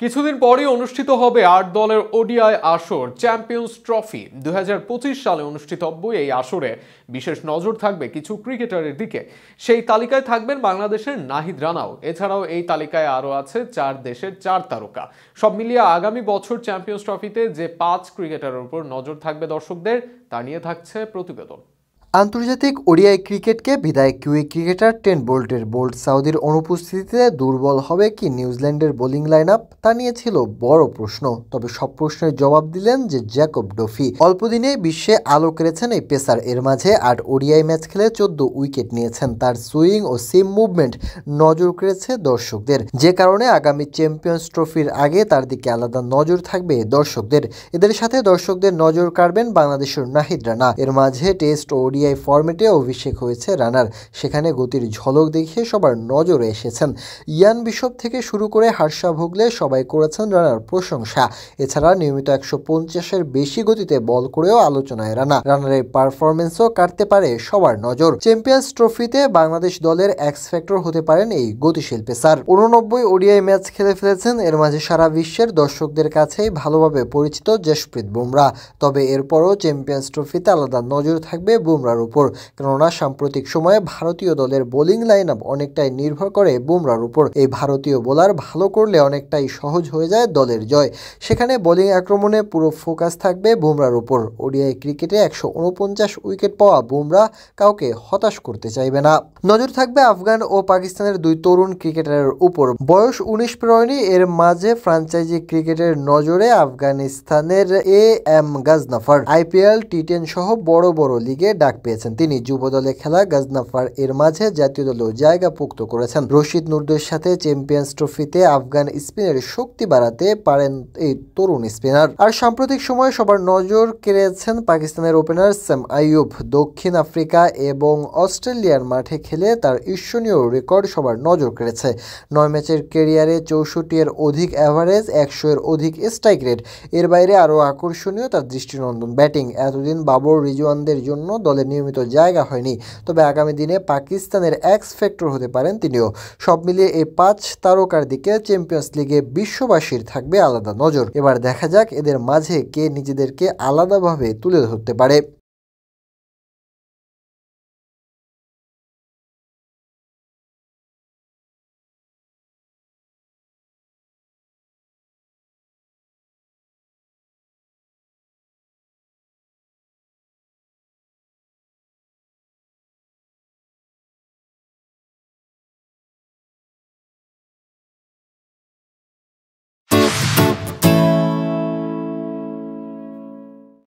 কিছুদিন পরই অনুষ্ঠিত হবে ৮ দলের ওডিআই আসর চ্যাম্পিয়ন্স ট্রফি ২০২৫ সালে অনুষ্ঠিতব্য এই আসরে বিশেষ নজর থাকবে কিছু ক্রিকেটারের দিকে। সেই তালিকায় থাকবেন বাংলাদেশের নাহিদ রানাও। এছাড়াও এই তালিকায় আরও আছে ৪ দেশের ৪ তারকা। সব মিলিয়ে আগামী বছর চ্যাম্পিয়ন্স ট্রফিতে যে ৫ ক্রিকেটারের উপর নজর থাকবে দর্শকদের, তা নিয়ে থাকছে প্রতিবেদন। আন্তর্জাতিক ওডিআই ক্রিকেটকে বিদায় কিউই ক্রিকেটার টেন বোল্টের বোল্ট সাউদির অনুপস্থিতিতে দুর্বল হবে কি নিউজিল্যান্ডের বোলিং লাইন আপ, তা নিয়ে ছিল বড় প্রশ্ন। তবে সব প্রশ্নের জবাব দিলেন যে জ্যাকব ডফি। অল্প দিনে বিশ্বে আলো কেড়েছেন এই পেসার। এর মাঝে ৮ ওডিআই ম্যাচ খেলে ১৪ উইকেট নিয়েছেন। তার সুইং ও সিম মুভমেন্ট নজর কেড়েছে দর্শকদের, যে কারণে আগামী চ্যাম্পিয়ন্স ট্রফির আগে তার দিকে আলাদা নজর থাকবে দর্শকদের। এদের সাথে দর্শকদের নজর কাড়বেন বাংলাদেশের নাহিদ রানা। এর মাঝে টেস্ট ও ওডিআই ফরম্যাটে অভিষেক হয়েছে রানার। সেখানে গতির ঝলক দেখিয়ে সবার নজরে এসেছেন। ইয়ান বিশপ থেকে শুরু করে হার্ষা ভোগলে সবাই করেছেন রানার প্রশংসা। এছাড়া নিয়মিত ১৫০-এর বেশি গতিতে বল করেও আলোচনায় রানার এই পারফরমেন্সও কাটতে পারে সবার নজর। চ্যাম্পিয়ন্স ট্রফিতে বাংলাদেশ দলের এক্স ফ্যাক্টর হতে পারেন এই গতিশীল পেসার। ৮৯ ওডিআই ম্যাচ খেলে ফেলেছেন। এর মাঝে সারা বিশ্বের দর্শকদের কাছেই ভালোভাবে পরিচিত জশপ্রীত বুমরা। তবে এরপরও চ্যাম্পিয়ন্স ট্রফিতে আলাদা নজর থাকবে বুমরার উপর, কেননা সাম্প্রতিক সময়ে ভারতীয় দলের বোলিং লাইন আপ অনেকটাই নির্ভর করে বুমরার উপর। এই ভারতীয় বোলার ভালো করলে অনেকটাই সহজ হয়ে যায় দলের জয়। সেখানে বোলিং আক্রমণে পুরো ফোকাস থাকবে বুমরার উপর। ওডিআই ক্রিকেটে ১৪৯ উইকেট পাওয়া বুমরা কাউকে হতাশ করতে চাইবে না। নজর থাকবে আফগান ও পাকিস্তানের দুই তরুণ ক্রিকেটারের উপর। বয়স ১৯ পেরোয়নি। এর মাঝে ফ্র্যাঞ্চাইজি ক্রিকেটের নজরে আফগানিস্তানের এম গাজনাফার। আইপিএল, টি10 সহ বড় বড় লিগে ডাক পেয়েছেন তিনি। যুব দলে খেলা গাজনাফার এর মাঝে জাতীয় দলেও জায়গা পোক্ত করেছেন। রশিদ নূরদের সাথে চ্যাম্পিয়ন্স ট্রফিতে আফগান স্পিনের শক্তি বাড়াতে পারেন এই তরুণ স্পিনার। আর সাম্প্রতিক সময়ে সবার নজর কেড়েছেন পাকিস্তানের ওপেনার সাম আইয়ুব। দক্ষিণ আফ্রিকা এবং অস্ট্রেলিয়ার মাঠে খেলে তার ঈর্ষণীয় রেকর্ড সবার নজর কেড়েছে। ৯ ম্যাচের ক্যারিয়ারে ৬৪-এর অধিক অ্যাভারেজ, ১০০-এর অধিক স্ট্রাইক রেট। এর বাইরে আরও আকর্ষণীয় তার দৃষ্টিনন্দন ব্যাটিং। এতদিন বাবর রিজওয়ানদের জন্য দলে নিয়মিত জায়গা হয়নি, তবে আগামী দিনে পাকিস্তানের এক্স ফ্যাক্টর হতে পারেন তিনিও। সব মিলিয়ে এই ৫ তারকার দিকে চ্যাম্পিয়ন্স লিগে বিশ্ববাসীর থাকবে আলাদা নজর। এবার দেখা যাক এদের মাঝে কে নিজেদেরকে আলাদাভাবে তুলে ধরতে পারে।